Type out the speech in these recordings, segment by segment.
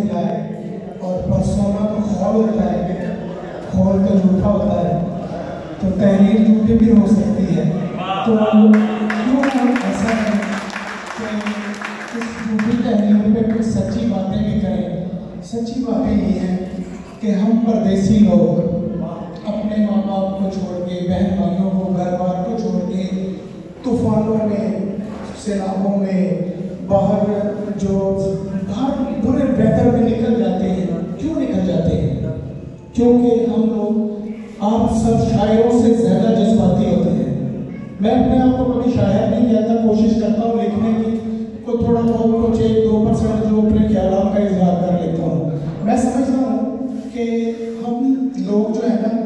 جائے اور پرسونا تو خول ہوتا ہے، خول تو جھوٹا ہوتا ہے، تو تحریر جھوٹی بھی ہو سکتی ہے. تو کیوں ہم ایسا ہے کہ اس جھوٹی تحریر پہ کچھ سچی باتیں بھی کریں. سچی باتیں یہ ہیں کہ ہم پردیسی لوگ اپنے ماں باپ کو چھوڑ کے، بہن بھائیوں کو، گھر بار کو چھوڑ کے طوفانوں میں، سیلابوں میں، باہر برے ویدر میں نکل جاتے ہیں. کیوں نکل جاتے ہیں؟ کیونکہ ہم لوگ آپ سب شاعروں سے زیادہ جذباتی ہوتے ہیں. میں اپنے آپ کو کبھی شاعر نہیں کہتا، کوشش کرتا ہوں لکھنے کی کو تھوڑا بہت کچھ 1-2% جو اپنے خیالات کا اظہار کر لیتا ہوں. میں سمجھتا ہوں کہ ہم لوگ جو ہے نا،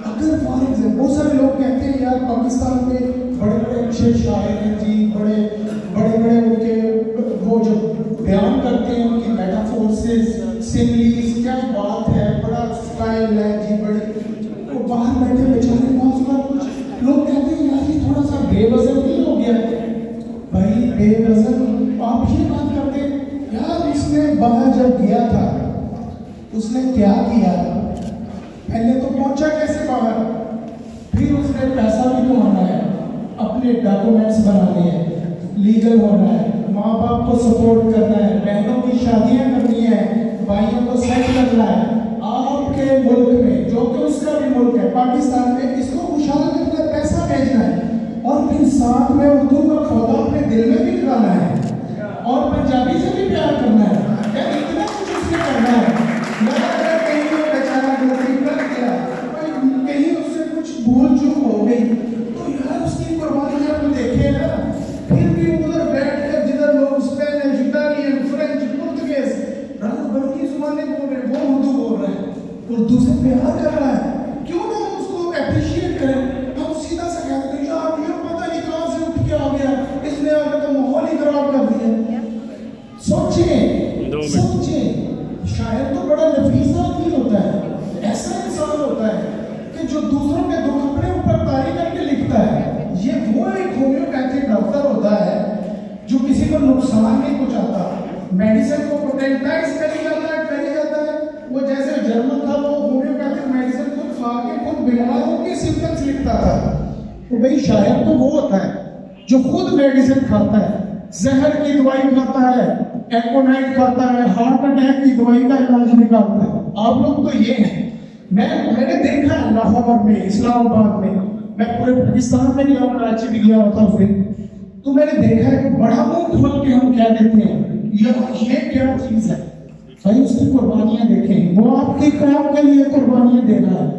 اگر فارغ سے بہت سارے لوگ کہتے ہیں یار پاکستان میں بڑے بڑے اچھے شاعر ہیں جی، بڑے بڑے ان کے وہ جو بیان کرتے ہیں ان کی میٹافورسز، سملیز، کیا بات ہے، بڑا اسٹائل ہے جی، بڑے وہ باہر بیٹھے بیچارے بہت بار کچھ لوگ کہتے ہیں یار یہ تھوڑا سا بے وزن نہیں ہو گیا. بھائی بے وزن آپ یہ بات کرتے ہیں یار، اس نے باہر جب گیا تھا اس نے کیا کیا؟ پہلے تو پہنچا کیسے باہر، پھر اس نے پیسہ بھی کمانا ہے، اپنے ڈاکومنٹس بنانے ہیں، لیگل ہونا ہے، ماں باپ کو سپورٹ کرنا ہے، بہنوں کی شادیاں کرنی ہیں، بھائیوں کو سیٹ کرنا ہے. آپ کے ملک میں جو کہ اس کا بھی ملک ہے پاکستان میں، اس کو خوشحال کرنا ہے، پیسہ بھیجنا ہے، اور پھر ساتھ میں اردو کا پودا اپنے دل میں بھی ڈالنا ہے اور پنجابی سے بھی پیار کرنا ہے. اتنا کچھ اس نے کرنا ہے. کہیں اس سے کچھ بھول چوک ہو گئی تو یار اس کی قربانی آپ دیکھیں نا، پھر بھی ادھر بیٹھ کر جدھر لوگ اسپینش، اٹالین، فرینچ، پرتگیز، رنگ برقی زبانیں بول رہے ہیں، وہ اردو بول رہے ہیں، اردو سے پیار کر رہا ہے. کیوں نہ ہم اس کو اپریشیٹ کریں؟ ہم سیدھا سا کہتے ہیں یار یہ پتہ نہیں کہاں سے اٹھ کے آ گیا، اس نے آگے تو ماحول ہی خراب کر دیا. سوچیں شاعر تو بڑا نفیس آدمی ہوتا ہے، ایسا انسان ہوتا ہے کہ جو دوسروں کے دکھ اپنے اوپر طاری کر کے لکھتا ہے. یہ وہ ایک ہومیوپیتھک ڈاکٹر ہوتا ہے جو کسی کو نقصان نہیں پہنچاتا، میڈیسن کو پوٹینٹائز کری جاتا ہے. وہ جیسے جرمن تھا، وہ ہومیوپیتھک میڈیسن کو کھا کے خود بیماروں کے سمپٹمز لکھتا تھا. تو بھئی شاعر تو وہ ہوتا ہے جو خود میڈیسن کھاتا ہے، زہر کی دوائی کھاتا ہے، ایکونائٹ کھاتا ہے، ہارٹ اٹیک کی دوائی کا علاج نکالتا ہے. آپ لوگ تو یہ ہیں. میں نے دیکھا ہے لاہور میں، اسلام آباد میں، میں پورے پاکستان میں گیا ہوں، کراچی بھی گیا ہوتا ہوں، پھر تو میں نے دیکھا ہے کہ بڑا منہ کھول کے ہم کہہ دیتے ہیں یہ کیا چیز ہے. بھائی اس کی قربانیاں دیکھیں، وہ آپ کی قوم کے لیے قربانیاں دے رہا ہے،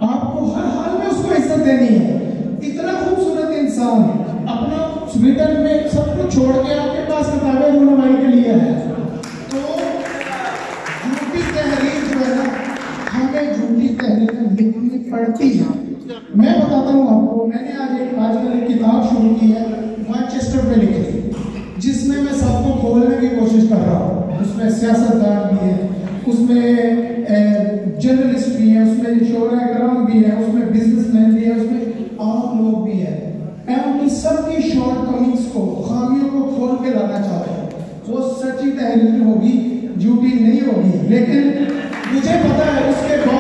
آپ کو ہر حال میں اس کو عزت دینی ہے. اتنا خوبصورت انسان اپنا سویڈن میں سب کچھ چھوڑ کے آپ کے پاس کتابیں رونمائی کے لیے ہے. تو جھوٹی تحریر جو ہے نا، ہمیں جھوٹی تحریر لکھنی پڑتی ہے. میں بتاتا ہوں آپ کو، میں نے آج کل ایک کتاب شروع کی ہے مانچسٹر پہ لکھی، جس میں میں سب کو کھولنے کی کوشش کر رہا ہوں. اس میں سیاستدان بھی ہے، اس میں جرنلسٹ بھی ہیں، اس میں شعراء کرام بھی ہیں، اس میں بزنس مین بھی ہیں، اس میں عام لوگ بھی ہیں. میں اپنی سب کی شارٹ کمنگس کو، خامیوں کو کھول کے لانا چاہتا ہوں. وہ سچی تحریر ہوگی، جھوٹی نہیں ہوگی، لیکن مجھے پتا ہے اس کے بعد